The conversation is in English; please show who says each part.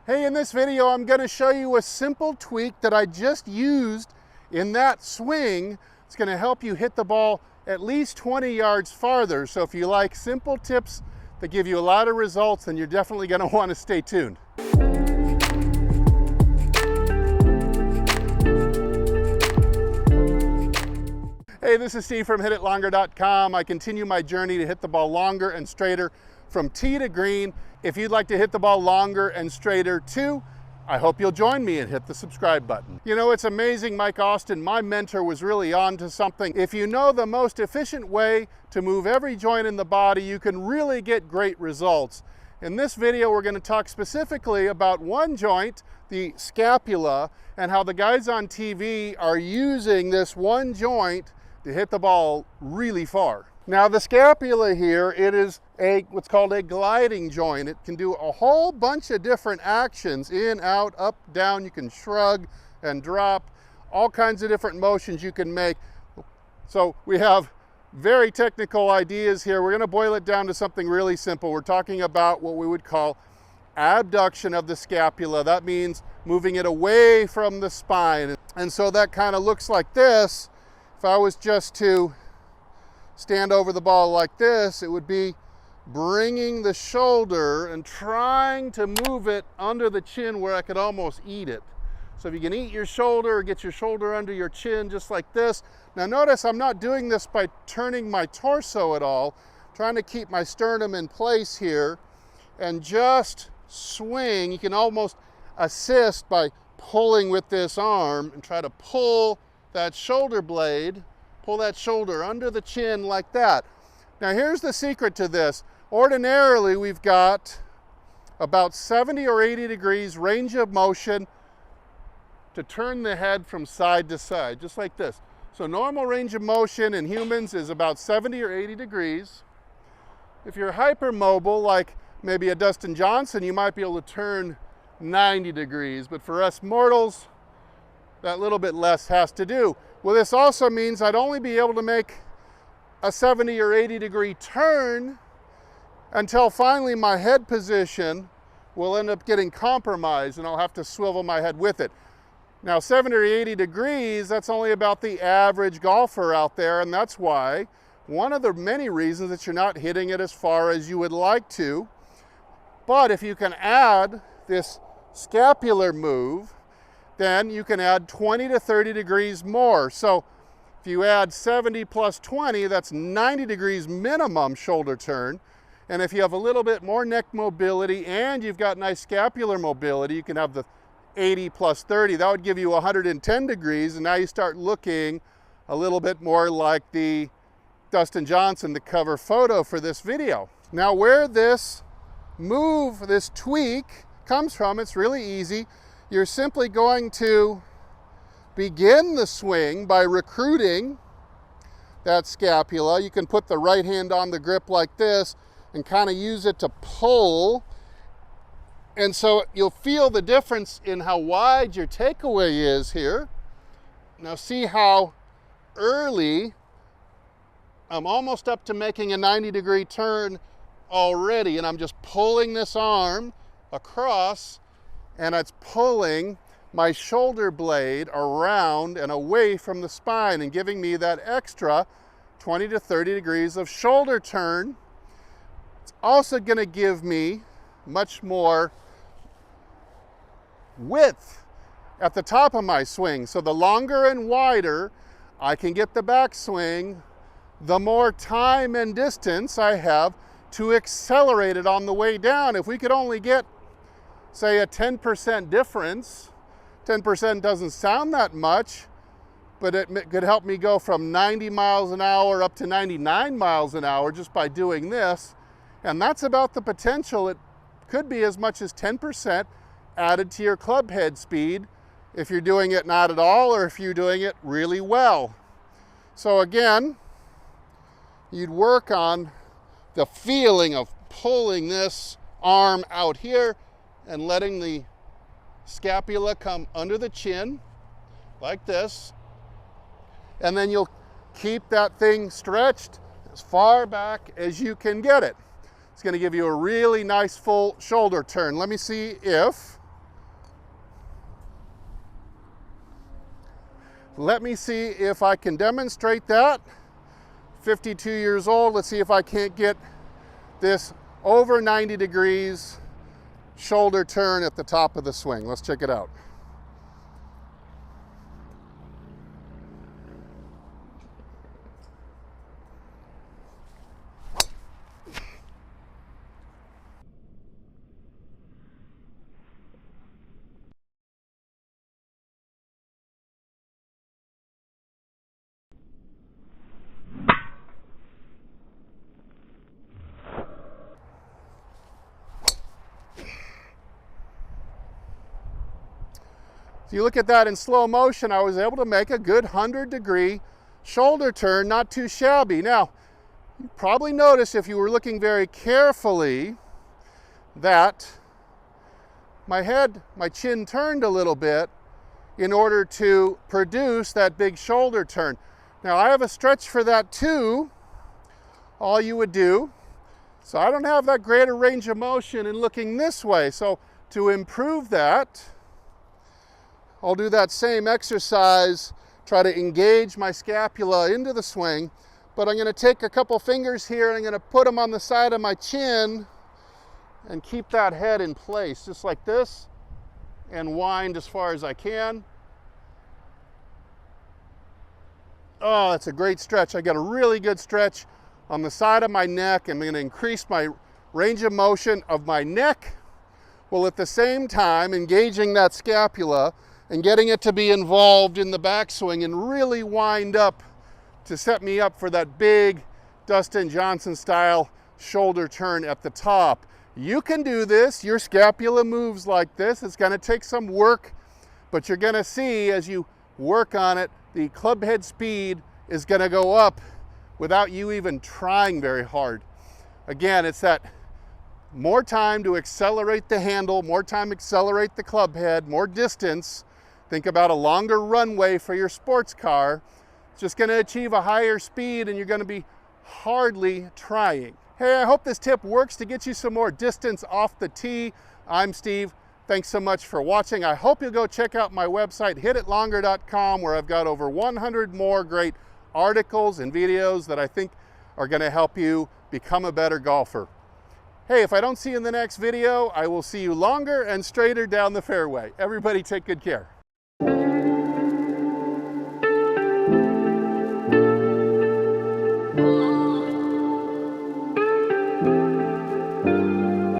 Speaker 1: Hey, in this video, I'm going to show you a simple tweak that I just used in that swing. It's going to help you hit the ball at least 20 yards farther. So if you like simple tips that give you a lot of results, then you're definitely going to want to stay tuned. Hey, this is Steve from HitItLonger.com. I continue my journey to hit the ball longer and straighter from tee to green. If you'd like to hit the ball longer and straighter too, I hope you'll join me and hit the subscribe button. You know, it's amazing, Mike Austin, my mentor, was really on to something. If you know the most efficient way to move every joint in the body, you can really get great results. In this video, we're going to talk specifically about one joint, the scapula, and how the guys on TV are using this one joint to hit the ball really far. Now the scapula here, it is what's called a gliding joint. It can do a whole bunch of different actions, in, out, up, down. You can shrug and drop, all kinds of different motions you can make. So we have very technical ideas here. We're going to boil it down to something really simple. We're talking about what we would call abduction of the scapula. That means moving it away from the spine. And so that kind of looks like this. If I was just to stand over the ball like this, it would be bringing the shoulder and trying to move it under the chin where I could almost eat it. So if you can eat your shoulder or get your shoulder under your chin just like this. Now notice I'm not doing this by turning my torso at all, I'm trying to keep my sternum in place here and just swing. You can almost assist by pulling with this arm and try to pull that shoulder blade, pull that shoulder under the chin like that. Now here's the secret to this. Ordinarily we've got about 70 or 80 degrees range of motion to turn the head from side to side, just like this. So normal range of motion in humans is about 70 or 80 degrees. If you're hypermobile, like maybe a Dustin Johnson, you might be able to turn 90 degrees, but for us mortals, that little bit less has to do. Well, this also means I'd only be able to make a 70 or 80 degree turn until finally my head position will end up getting compromised and I'll have to swivel my head with it. Now 70 or 80 degrees, that's only about the average golfer out there, and that's why one of the many reasons that you're not hitting it as far as you would like to. But if you can add this scapular move, then you can add 20 to 30 degrees more. So if you add 70 plus 20, that's 90 degrees minimum shoulder turn. And if you have a little bit more neck mobility and you've got nice scapular mobility, you can have the 80 plus 30. That would give you 110 degrees. And now you start looking a little bit more like the Dustin Johnson, the cover photo for this video. Now where this move, this tweak comes from, it's really easy. You're simply going to begin the swing by recruiting that scapula. You can put the right hand on the grip like this and kind of use it to pull. And so you'll feel the difference in how wide your takeaway is here. Now see how early I'm almost up to making a 90 degree turn already, and I'm just pulling this arm across, and it's pulling my shoulder blade around and away from the spine and giving me that extra 20 to 30 degrees of shoulder turn. It's also going to give me much more width at the top of my swing. So the longer and wider I can get the backswing, the more time and distance I have to accelerate it on the way down. If we could only get, say, a 10% difference, 10% doesn't sound that much, but it could help me go from 90 miles an hour up to 99 miles an hour just by doing this. And that's about the potential. It could be as much as 10% added to your club head speed if you're doing it not at all or if you're doing it really well. So again, you'd work on the feeling of pulling this arm out here and letting the scapula come under the chin like this, and then you'll keep that thing stretched as far back as you can get it. It's going to give you a really nice full shoulder turn. Let me see if Let me see if I can demonstrate that. 52 years old, let's see if I can't get this over 90 degrees shoulder turn at the top of the swing. Let's check it out. If you look at that in slow motion, I was able to make a good 100-degree shoulder turn, not too shabby. Now, you probably noticed if you were looking very carefully that my chin turned a little bit in order to produce that big shoulder turn. Now, I have a stretch for that too, all you would do. So I don't have that greater range of motion in looking this way. So to improve that, I'll do that same exercise, try to engage my scapula into the swing, but I'm going to take a couple fingers here and I'm going to put them on the side of my chin and keep that head in place, just like this, and wind as far as I can. Oh, that's a great stretch. I got a really good stretch on the side of my neck. I'm going to increase my range of motion of my neck, while at the same time engaging that scapula and getting it to be involved in the backswing and really wind up to set me up for that big Dustin Johnson style shoulder turn at the top. You can do this. Your scapula moves like this. It's going to take some work, but you're going to see as you work on it, the club head speed is going to go up without you even trying very hard. Again, it's that more time to accelerate the handle, more time accelerate the club head, more distance. Think about a longer runway for your sports car. It's just going to achieve a higher speed and you're going to be hardly trying. Hey, I hope this tip works to get you some more distance off the tee. I'm Steve. Thanks so much for watching. I hope you'll go check out my website, hititlonger.com, where I've got over 100 more great articles and videos that I think are going to help you become a better golfer. Hey, if I don't see you in the next video, I will see you longer and straighter down the fairway. Everybody take good care.
Speaker 2: Oh.